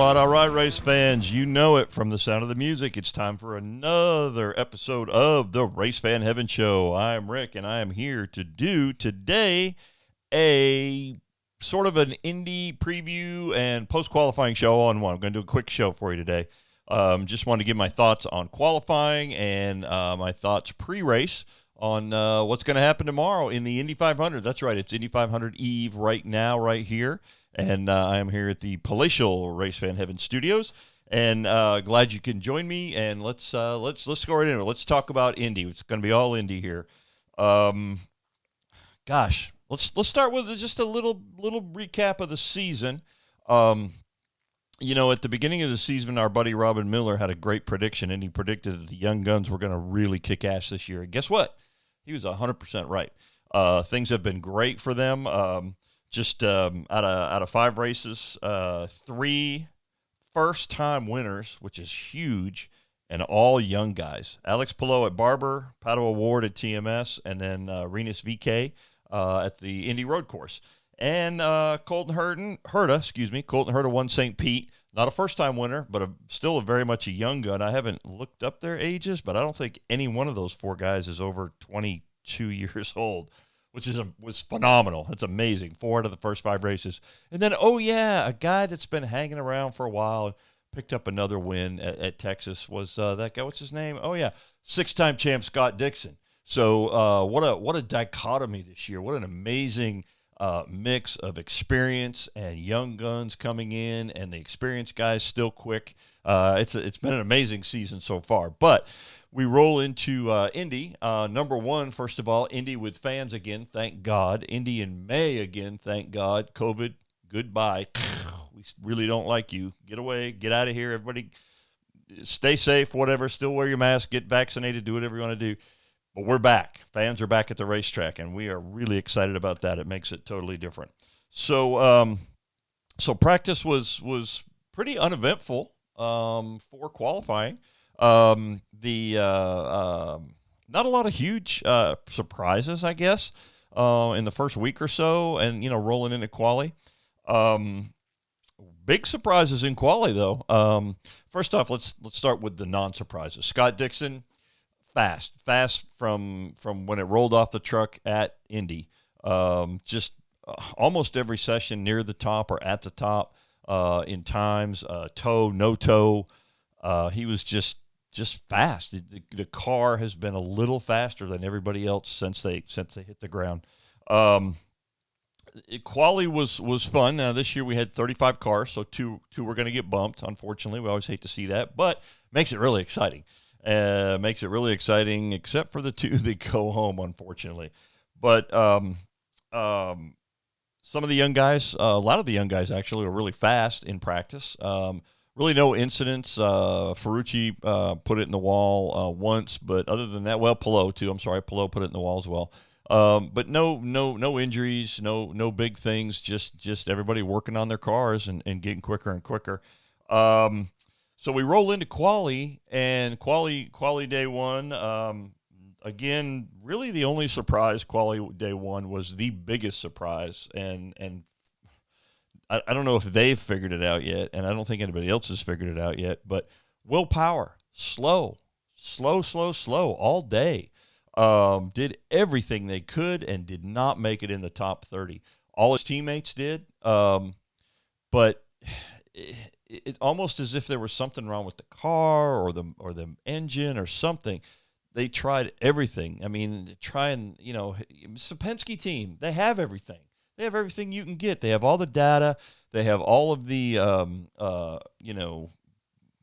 All right, race fans. You know it from the sound of the music. It's time for another episode of the Race Fan Heaven Show. I am Rick, and I am here to do today a sort of an Indy preview and post-qualifying show all in one. I'm going to do a quick show for you today. Just wanted to give my thoughts on qualifying and my thoughts pre-race on what's going to happen tomorrow in the Indy 500. That's right, it's Indy 500 Eve right now, right here. And I am here at the palatial Race Fan Heaven Studios, and glad you can join me. And let's go right into it. Let's talk about Indy. It's going to be all Indy here. Let's start with just a little recap of the season. At the beginning of the season, our buddy Robin Miller had a great prediction, and he predicted that the Young Guns were going to really kick ass this year. And guess what? He was 100% right. Things have been great for them. Out of 5 races, 3 first-time winners, which is huge, and all young guys. Alex Palou at Barber, Pato Award at TMS, and then Renus VK at the Indy Road Course. And Colton Herta won St. Pete. Not a first-time winner, but still very much a young gun. I haven't looked up their ages, but I don't think any one of those 4 guys is over 22 years old. Which was phenomenal. It's amazing. 4 out of the first 5 races. And then, a guy that's been hanging around for a while, picked up another win at Texas, was that guy. What's his name? 6-time champ Scott Dixon. So what a dichotomy this year. What an amazing mix of experience and young guns coming in, and the experienced guys still quick. It's been an amazing season so far. But we roll into Indy. Number 1, first of all, Indy with fans again, thank God. Indy in May again, thank God. COVID, goodbye. We really don't like you. Get away, get out of here. Everybody stay safe, whatever. Still wear your mask, get vaccinated, do whatever you want to do. But we're back. Fans are back at the racetrack, and we are really excited about that. It makes it totally different. So practice was pretty uneventful for qualifying. Not a lot of huge surprises, I guess, in the first week or so, and rolling into quali. Big surprises in quali though. First off, let's start with the non-surprises. Scott Dixon, fast from when it rolled off the truck at Indy. Almost every session near the top or at the top in times. Toe, no toe. He was just fast. The car has been a little faster than everybody else since they hit the ground. Quali was fun. Now this year we had 35 cars, so two were going to get bumped. Unfortunately, we always hate to see that, but makes it really exciting. Except for the 2 that go home, unfortunately. But some of the young guys, a lot of the young guys actually, were really fast in practice. Really no incidents. Ferrucci put it in the wall once, but other than that, Palou too. I'm sorry, Palou put it in the wall as well. But no injuries, no big things. Just everybody working on their cars and getting quicker and quicker. So we roll into quali, and quali day 1. Again, really the only surprise. Quali day 1 was the biggest surprise, and I don't know if they've figured it out yet, and I don't think anybody else has figured it out yet, but Will Power, slow all day. Did everything they could and did not make it in the top 30. All his teammates did, but it almost as if there was something wrong with the car or the engine or something. They tried everything. I mean, it's a Penske team. They have everything. They have everything you can get. They have all the data. They have all of the,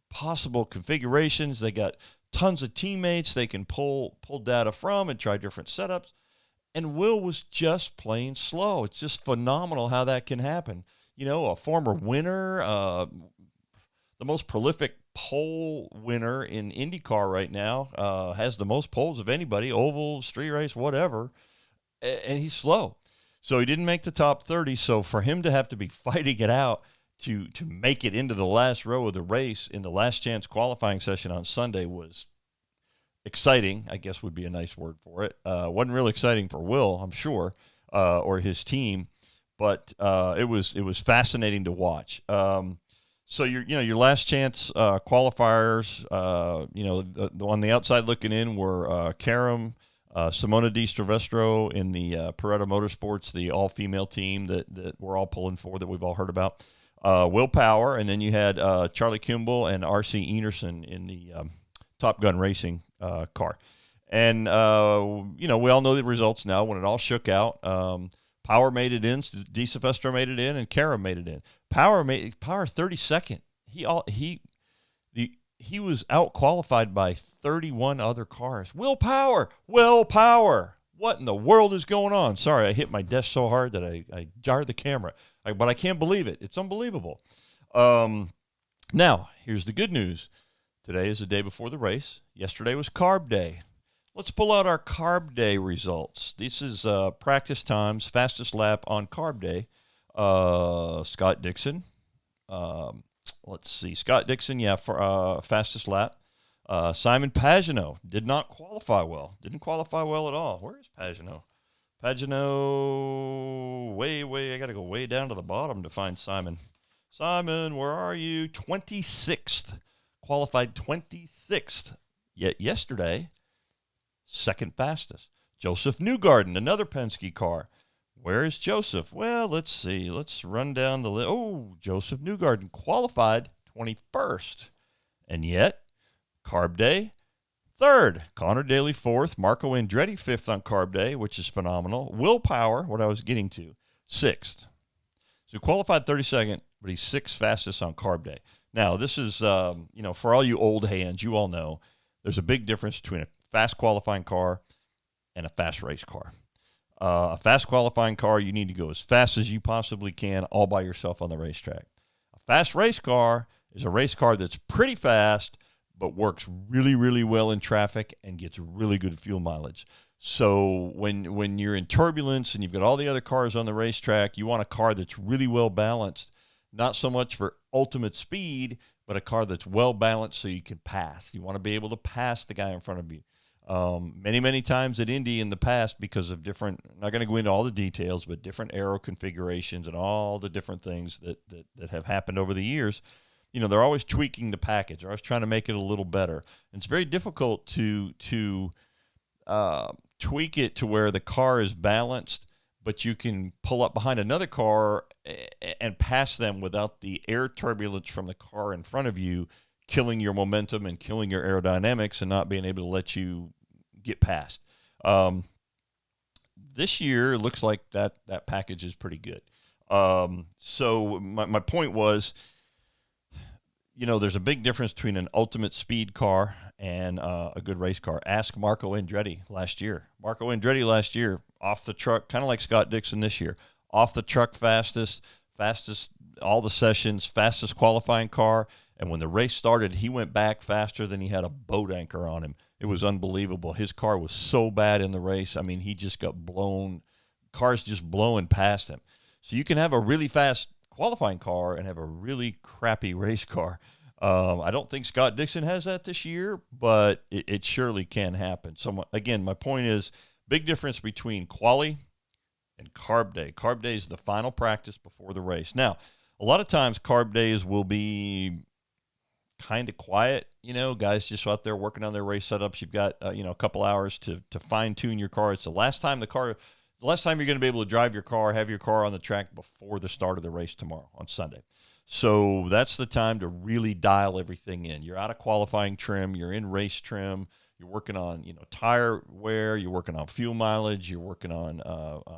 possible configurations. They got tons of teammates they can pull data from and try different setups. And Will was just plain slow. It's just phenomenal how that can happen. A former winner, the most prolific pole winner in IndyCar right now, has the most poles of anybody, oval, street race, whatever, and he's slow. So he didn't make the top 30. So for him to have to be fighting it out to make it into the last row of the race in the last chance qualifying session on Sunday was exciting, I guess would be a nice word for it. Wasn't really exciting for Will, I'm sure, or his team, but it was fascinating to watch. So your last chance qualifiers, on the outside looking in were Karam, Simona Di Silvestro in the Beretta Motorsports, the all-female team that we're all pulling for, that we've all heard about. Will Power, and then you had Charlie Kimball and R.C. Enerson in the Top Gun Racing car. And, we all know the results now when it all shook out. Power made it in, Di Silvestro made it in, and Karam made it in. Power 32nd. He was out qualified by 31 other cars. Will Power. What in the world is going on? Sorry, I hit my desk so hard that I jarred the camera. But I can't believe it. It's unbelievable. Now, here's the good news. Today is the day before the race. Yesterday was carb day. Let's pull out our carb day results. This is practice times, fastest lap on carb day. Scott Dixon. Let's see. Scott Dixon, for fastest lap. Simon Pagenaud did not qualify well. Didn't qualify well at all. Where is Pagenaud? Pagenaud, I got to go way down to the bottom to find Simon. Simon, where are you? 26th. Qualified 26th. Yet yesterday, second fastest. Joseph Newgarden, another Penske car. Where is Joseph? Well, let's see. Let's run down the list. Oh, Joseph Newgarden qualified 21st. And yet, carb day, third. Connor Daly, fourth. Marco Andretti, fifth on carb day, which is phenomenal. Will Power, what I was getting to, sixth. So qualified 32nd, but he's sixth fastest on carb day. Now, this is, for all you old hands, you all know there's a big difference between a fast qualifying car and a fast race car. A fast qualifying car, you need to go as fast as you possibly can all by yourself on the racetrack. A fast race car is a race car that's pretty fast but works really, really well in traffic and gets really good fuel mileage. So when you're in turbulence and you've got all the other cars on the racetrack, you want a car that's really well balanced, not so much for ultimate speed, but a car that's well balanced so you can pass. You want to be able to pass the guy in front of you. Many, many times at Indy in the past, because of different, I'm not going to go into all the details, but different aero configurations and all the different things that have happened over the years, they're always tweaking the package. They're always trying to make it a little better. And it's very difficult to tweak it to where the car is balanced, but you can pull up behind another car and pass them without the air turbulence from the car in front of you killing your momentum and killing your aerodynamics and not being able to let you get past. This year, it looks like that package is pretty good. So my point was, there's a big difference between an ultimate speed car and a good race car. Ask Marco Andretti last year. Marco Andretti last year, off the truck, kind of like Scott Dixon this year, off the truck fastest all the sessions, fastest qualifying car. And when the race started, he went back faster than he had a boat anchor on him. It was unbelievable. His car was so bad in the race. I mean, he just got blown. Cars just blowing past him. So you can have a really fast qualifying car and have a really crappy race car. I don't think Scott Dixon has that this year, but it surely can happen. So, again, my point is, big difference between quali and carb day. Carb day is the final practice before the race. Now, a lot of times carb days will be kind of quiet, guys just out there working on their race setups. You've got, a couple hours to fine tune your car. It's the last time you're going to be able to drive your car, have your car on the track before the start of the race tomorrow on Sunday. So that's the time to really dial everything in. You're out of qualifying trim. You're in race trim. You're working on, tire wear. You're working on fuel mileage. You're working on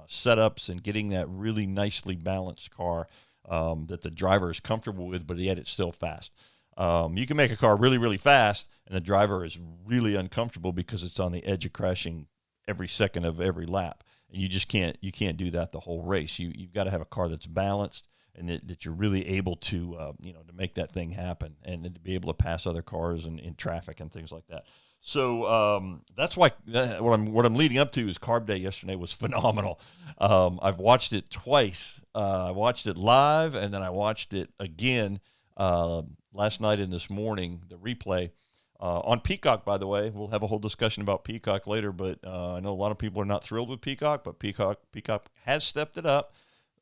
setups and getting that really nicely balanced car that the driver is comfortable with, but yet it's still fast. You can make a car really, really fast, and the driver is really uncomfortable because it's on the edge of crashing every second of every lap. And you just can't do that the whole race. You've got to have a car that's balanced, and that you're really able to, to make that thing happen and to be able to pass other cars and in traffic and things like that. So that's why what I'm leading up to is Carb Day yesterday was phenomenal. I've watched it twice. I watched it live, and then I watched it again last night and this morning, the replay. On Peacock, by the way, we'll have a whole discussion about Peacock later, but I know a lot of people are not thrilled with Peacock, but Peacock has stepped it up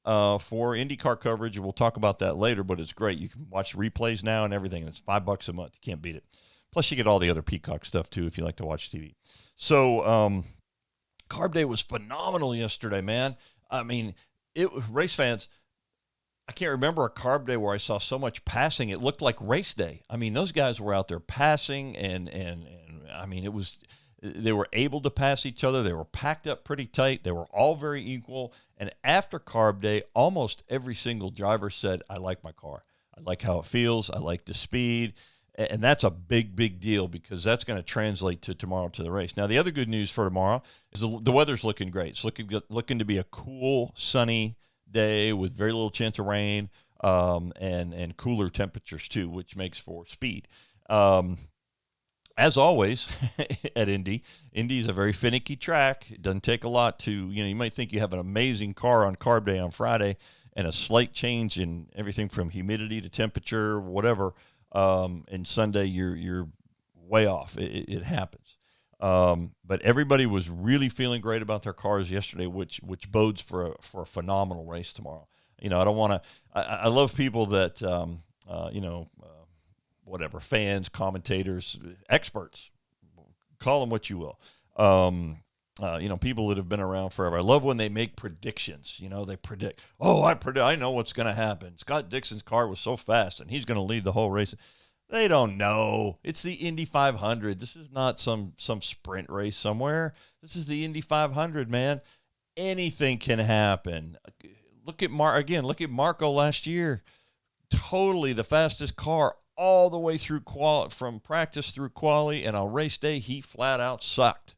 for IndyCar coverage, and we'll talk about that later, but it's great. You can watch replays now and everything, and it's $5 a month. You can't beat it. Plus, you get all the other Peacock stuff, too, if you like to watch TV. So, Carb Day was phenomenal yesterday, man. I mean, race fans, I can't remember a Carb Day where I saw so much passing. It looked like race day. I mean, those guys were out there passing, and I mean, they were able to pass each other. They were packed up pretty tight. They were all very equal. And after Carb Day, almost every single driver said, I like my car. I like how it feels. I like the speed. And that's a big, big deal because that's going to translate to tomorrow to the race. Now, the other good news for tomorrow is the weather's looking great. It's looking to be a cool, sunny day with very little chance of rain and cooler temperatures too, which makes for speed. As always at Indy is a very finicky track. It doesn't take a lot to, you might think you have an amazing car on Carb Day on Friday and a slight change in everything from humidity to temperature, whatever. And Sunday you're way off. It happens. But everybody was really feeling great about their cars yesterday, which bodes for a phenomenal race tomorrow. I don't want to. I love people that whatever, fans, commentators, experts, call them what you will. People that have been around forever. I love when they make predictions. They predict. Oh, I know what's going to happen. Scott Dixon's car was so fast, and he's going to lead the whole race. They don't know. It's the Indy 500. This is not some sprint race somewhere. This is the Indy 500, man. Anything can happen. Look at Marco last year. Totally the fastest car all the way through from practice through quali, and on race day he flat out sucked.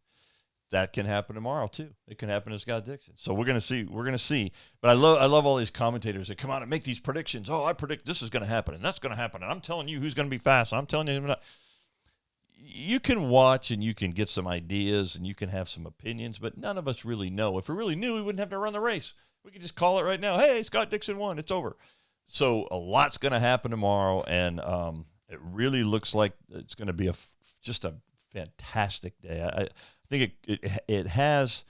That can happen tomorrow too. It can happen to Scott Dixon. So we're gonna see. But I love all these commentators that come out and make these predictions. Oh, I predict this is gonna happen and that's gonna happen, and I'm telling you who's gonna be fast. I'm telling you, you can watch and you can get some ideas and you can have some opinions, but none of us really know. If we really knew, we wouldn't have to run the race. We could just call it right now. Hey, Scott Dixon won. It's over. So a lot's gonna happen tomorrow, and it really looks like it's gonna be just a fantastic day. I think it has.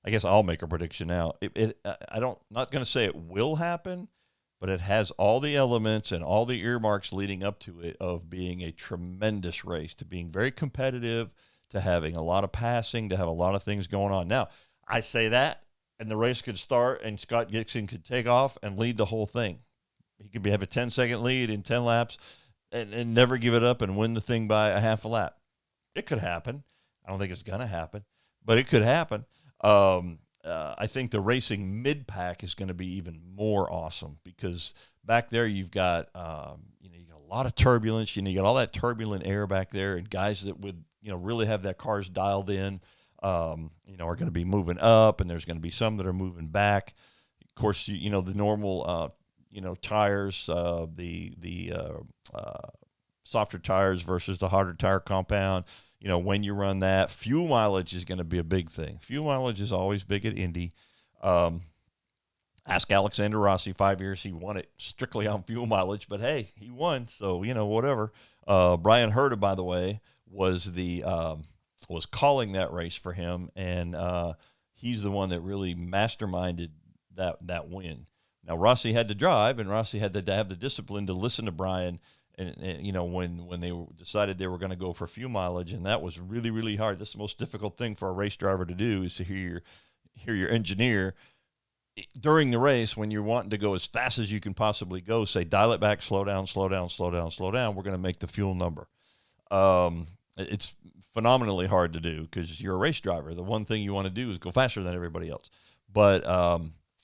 I guess I'll make a prediction now. Not going to say it will happen, but it has all the elements and all the earmarks leading up to it of being a tremendous race, to being very competitive, to having a lot of passing, to have a lot of things going on. Now, I say that, and the race could start, and Scott Dixon could take off and lead the whole thing. He could have a 10-second lead in 10 laps and never give it up and win the thing by a half a lap. It could happen. I don't think it's going to happen, but it could happen. I think the racing mid-pack is going to be even more awesome because back there you've got, you got a lot of turbulence. You got all that turbulent air back there, and guys that would, really have their cars dialed in, are going to be moving up, and there's going to be some that are moving back. Of course, the normal, tires, the softer tires versus the harder tire compound. When you run that, fuel mileage is going to be a big thing. Fuel mileage is always big at Indy. Ask Alexander Rossi, 5 years, he won it strictly on fuel mileage, but hey, he won, so, whatever. Brian Herta, by the way, was calling that race for him, and he's the one that really masterminded that win. Now, Rossi had to drive, and Rossi had to have the discipline to listen to Brian. And when they decided they were going to go for fuel mileage, and that was really, really hard. That's the most difficult thing for a race driver to do, is to hear your engineer during the race when you're wanting to go as fast as you can possibly go, say, dial it back, slow down, slow down, slow down, slow down. We're going to make the fuel number. It's phenomenally hard to do because you're a race driver. The one thing you want to do is go faster than everybody else. But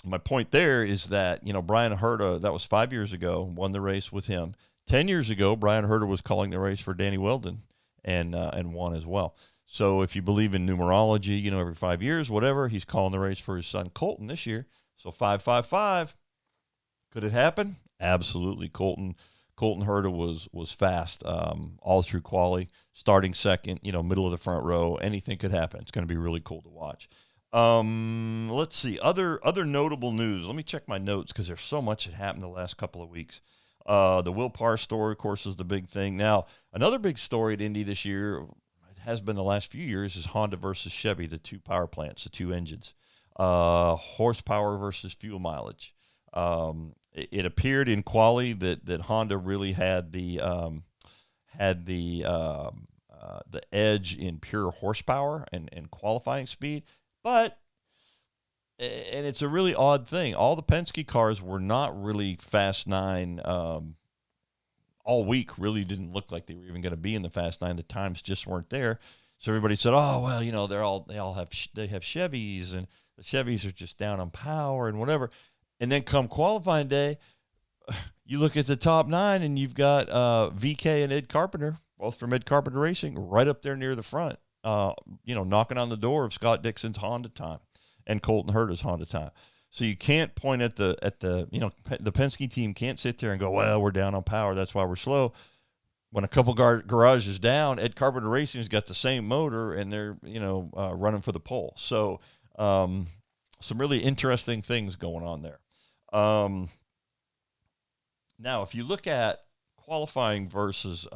my point there is that, Brian Herta, that was 5 years ago, won the race with him. 10 years ago, Brian Herta was calling the race for Danny Weldon and won as well. So if you believe in numerology, every 5 years, whatever, he's calling the race for his son Colton this year. So 555 Could it happen? Absolutely. Colton Herta was fast all through quali, starting second, middle of the front row. Anything could happen. It's going to be really cool to watch. Let's see other notable news. Let me check my notes because there's so much that happened the last couple of weeks. The Will Parr story, of course, is the big thing. Now, another big story at Indy this year, it has been the last few years, is Honda versus Chevy, the two power plants, the two engines, horsepower versus fuel mileage. It appeared in quali that Honda really had the edge in pure horsepower and qualifying speed, but and it's a really odd thing. All the Penske cars were not really Fast Nine all week. Really didn't look like they were even going to be in the Fast Nine. The times just weren't there. So everybody said, "Oh well, they have Chevys, and the Chevys are just down on power and whatever." And then come qualifying day, you look at the top nine, and you've got VK and Ed Carpenter, both from Ed Carpenter Racing, right up there near the front, knocking on the door of Scott Dixon's Honda time and Colton Herta's Honda time. So you can't point at the the Penske team can't sit there and go, well, we're down on power, that's why we're slow. When a couple garages down, Ed Carpenter Racing's got the same motor, and they're running for the pole. So some really interesting things going on there. Now, if you look at qualifying versus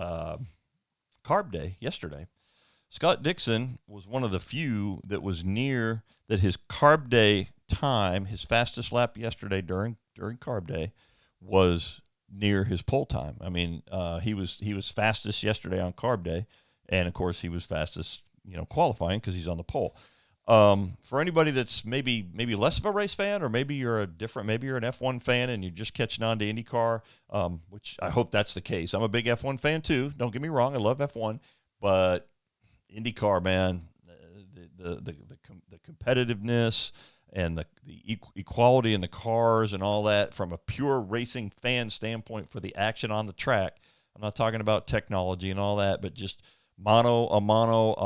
carb day yesterday, Scott Dixon was one of the few that was near that his carb day time, his fastest lap yesterday during carb day, was near his pole time. I mean, he was fastest yesterday on carb day, and of course he was fastest qualifying because he's on the pole. For anybody that's maybe less of a race fan, or maybe you're an F1 fan and you're just catching on to IndyCar, which I hope that's the case. I'm a big F1 fan too. Don't get me wrong, I love F1, but IndyCar, man, the competitiveness and the equality in the cars and all that, from a pure racing fan standpoint, for the action on the track. I'm not talking about technology and all that, but just a womano.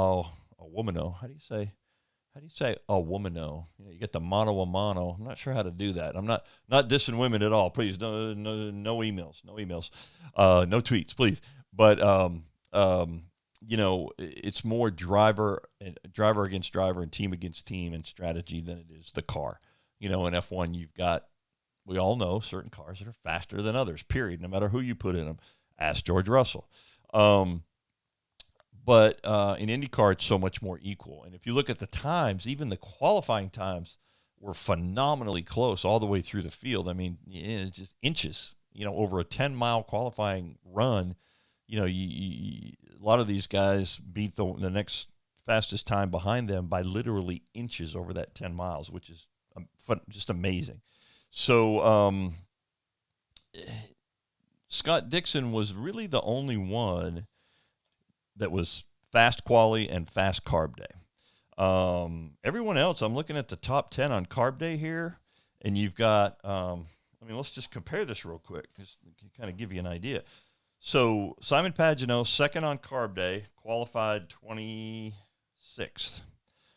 How do you say a womano? You get the mono a mono. I'm not sure how to do that. I'm not dissing women at all. Please, no emails, no tweets, please. But it's more driver against driver and team against team and strategy than it is the car. In F1, we all know certain cars that are faster than others, period, no matter who you put in them. Ask George Russell. But in IndyCar, it's so much more equal. And if you look at the times, even the qualifying times were phenomenally close all the way through the field. I mean, just inches, over a 10-mile qualifying run. A lot of these guys beat the next fastest time behind them by literally inches over that 10 miles, which is just amazing. So Scott Dixon was really the only one that was fast quali and fast carb day. Everyone else, I'm looking at the top 10 on carb day here, and you've got, let's just compare this real quick, just to kind of give you an idea. So Simon Pagenaud, second on carb day, qualified 26th.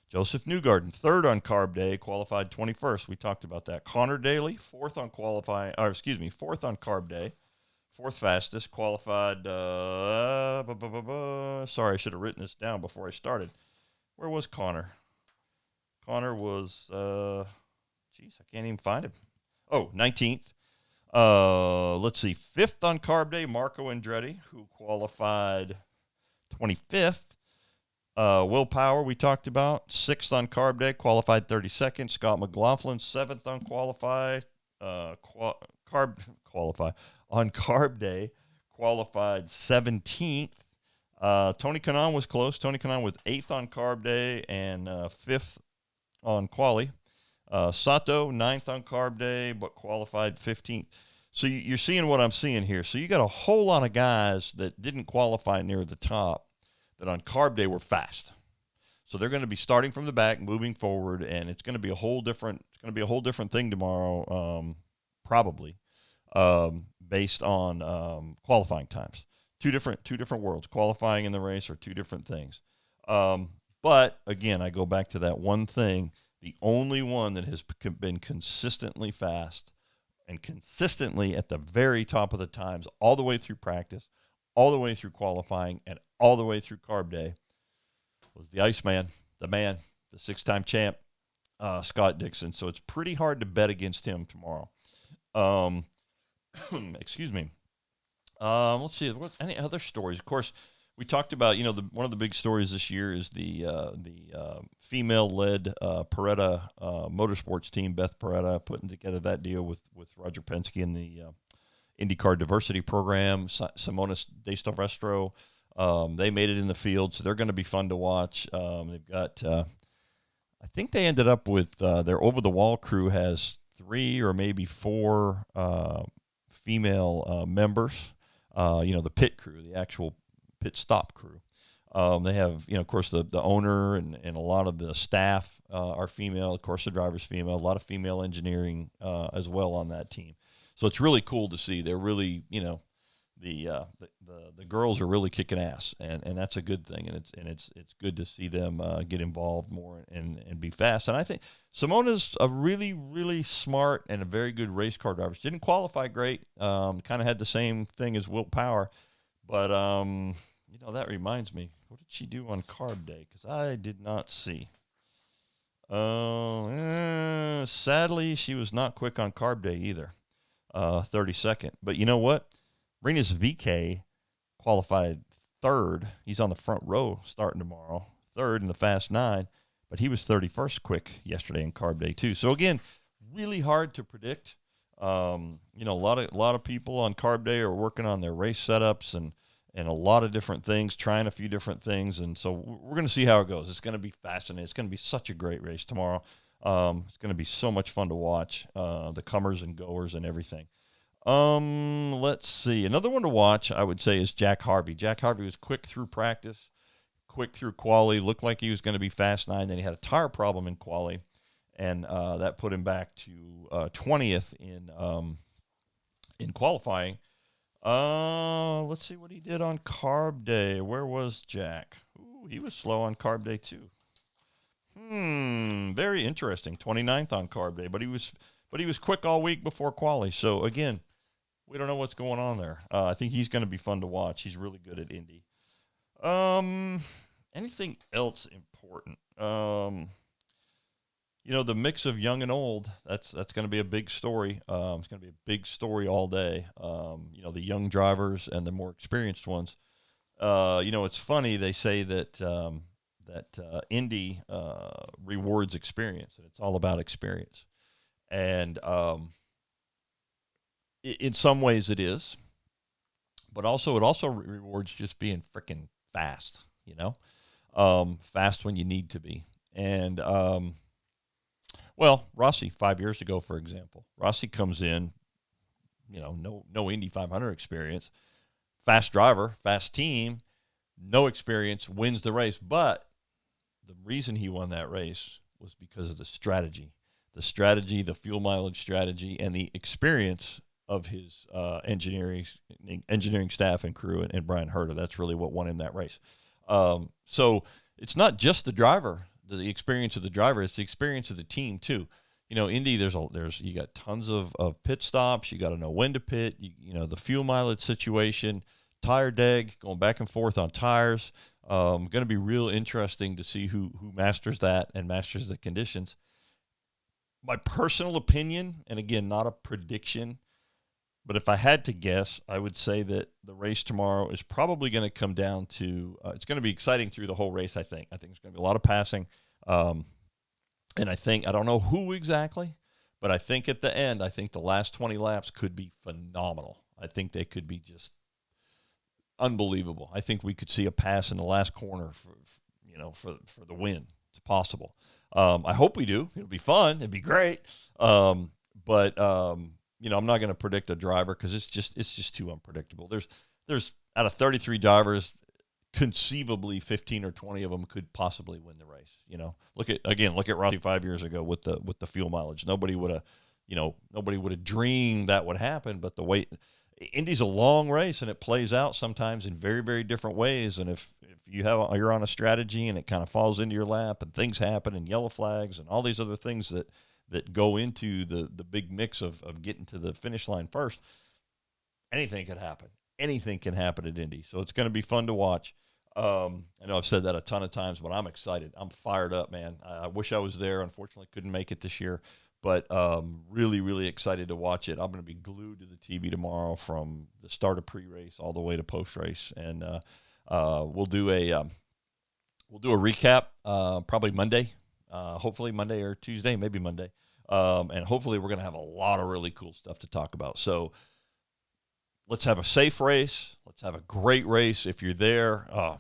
Joseph Newgarden, third on carb day, qualified 21st. We talked about that. Connor Daly, fourth on carb day. Fourth fastest, qualified. Sorry, I should have written this down before I started. Where was Connor? Connor was, I can't even find him. Oh, 19th. Let's see, fifth on carb day, Marco Andretti, who qualified 25th. Will Power, we talked about, sixth on carb day, qualified 32nd. Scott McLaughlin, seventh on on carb day, qualified 17th. Tony Kanaan was close. Tony Kanaan was 8th on carb day and 5th on quali. Sato, 9th on carb day, but qualified 15th. So you're seeing what I'm seeing here. So you got a whole lot of guys that didn't qualify near the top that on carb day were fast. So they're going to be starting from the back, moving forward, and it's going to be a whole different thing tomorrow, probably. Based on qualifying times. Two different worlds. Qualifying and the race are two different things. But again, I go back to that one thing. The only one that has been consistently fast and consistently at the very top of the times, all the way through practice, all the way through qualifying, and all the way through carb day, was the Iceman, the man, the 6-time champ, Scott Dixon. So it's pretty hard to bet against him tomorrow. Um, excuse me. Let's see. Any other stories? Of course, we talked about, one of the big stories this year is the female-led Peretta Motorsports team. Beth Peretta putting together that deal with Roger Penske and the IndyCar diversity program. Simona de Silvestro, they made it in the field, so they're going to be fun to watch. They've got, I think they ended up with their over-the-wall crew has 3 or maybe 4 female members. The pit crew, the actual pit stop crew. They have, of course, the owner and a lot of the staff are female. Of course, the driver's female. A lot of female engineering as well on that team. So it's really cool to see. They're really, the girls are really kicking ass, and that's a good thing. And it's good to see them get involved more and be fast. And I think Simona's a really, really smart and a very good race car driver. She didn't qualify great. Kind of had the same thing as Will Power, but that reminds me. What did she do on carb day? Because I did not see. Sadly, she was not quick on carb day either. 32nd. But you know what? Rinus VK qualified 3rd. He's on the front row starting tomorrow. 3rd in the Fast 9, but he was 31st quick yesterday in carb day too. So again, really hard to predict. A lot of people on carb day are working on their race setups and a lot of different things, trying a few different things. And so we're going to see how it goes. It's going to be fascinating. It's going to be such a great race tomorrow. It's going to be so much fun to watch, the comers and goers and everything. Let's see. Another one to watch, I would say, is Jack Harvey. Jack Harvey was quick through practice, quick through quali, looked like he was going to be Fast 9. Then he had a tire problem in quali, and that put him back to 20th in qualifying. Let's see what he did on carb day. Where was Jack? Ooh, he was slow on carb day too. Very interesting. 29th on carb day, but he was quick all week before quali. So again, we don't know what's going on there. I think he's going to be fun to watch. He's really good at Indy. Anything else important? The mix of young and old, that's going to be a big story. It's going to be a big story all day. The young drivers and the more experienced ones. It's funny. They say that Indy rewards experience, and it's all about experience. And in some ways it is, but also it also rewards just being freaking fast, fast when you need to be. And, Rossi 5 years ago, for example, Rossi comes in, no Indy 500 experience, fast driver, fast team, no experience, wins the race. But the reason he won that race was because of the strategy, the fuel mileage strategy, and the experience of his engineering staff and crew and Brian Herta. That's really what won him that race. So it's not just the driver, the experience of the driver; it's the experience of the team too. Indy, there's you got tons of pit stops. You got to know when to pit. The fuel mileage situation, tire deg, going back and forth on tires. Going to be real interesting to see who masters that and masters the conditions. My personal opinion, and again, not a prediction, but if I had to guess, I would say that the race tomorrow is probably going to come down to, it's going to be exciting through the whole race, I think. I think there's going to be a lot of passing. And I don't know who exactly, but I think at the end, I think the last 20 laps could be phenomenal. I think they could be just unbelievable. I think we could see a pass in the last corner for the win. It's possible. I hope we do. It'll be fun. It'd be great. But I'm not going to predict a driver because it's just too unpredictable. There's out of 33 drivers, conceivably 15 or 20 of them could possibly win the race. Look at Rossi 5 years ago with the fuel mileage. Nobody would have dreamed that would happen. But the way Indy's a long race, and it plays out sometimes in very, very different ways. And if you're on a strategy and it kind of falls into your lap and things happen and yellow flags and all these other things that that go into the big mix of getting to the finish line first, anything could happen. Anything can happen at Indy. So it's going to be fun to watch. I know I've said that a ton of times, but I'm excited. I'm fired up, man. I wish I was there. Unfortunately, couldn't make it this year, but really, really excited to watch it. I'm going to be glued to the TV tomorrow from the start of pre-race all the way to post-race, and we'll do a recap probably Monday, hopefully Monday or Tuesday, maybe Monday, and hopefully we're going to have a lot of really cool stuff to talk about. So let's have a safe race. Let's have a great race. If you're there, oh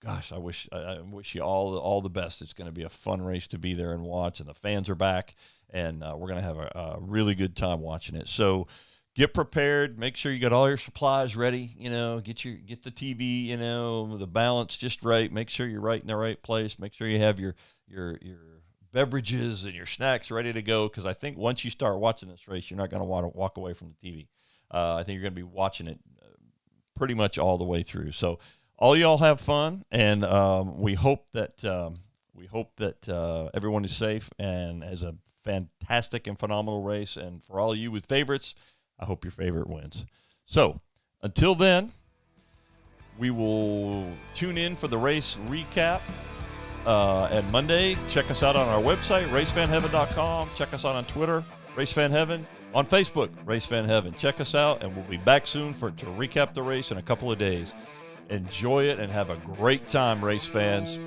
gosh, I wish you all the best. It's going to be a fun race to be there and watch, and the fans are back, and we're going to have a really good time watching it. So get prepared. Make sure you got all your supplies ready. Get the TV. The balance just right. Make sure you're right in the right place. Make sure you have your beverages and your snacks ready to go, because I think once you start watching this race, you're not going to want to walk away from the TV. I think you're going to be watching it pretty much all the way through. So all y'all have fun, and we hope that everyone is safe and has a fantastic and phenomenal race. And for all of you with favorites, I hope your favorite wins. So until then, we will tune in for the race recap on Monday. Check us out on our website, racefanheaven.com. Check us out on Twitter, racefanheaven. On Facebook, Race Fan Heaven. Check us out, and we'll be back soon to recap the race in a couple of days. Enjoy it and have a great time, race fans.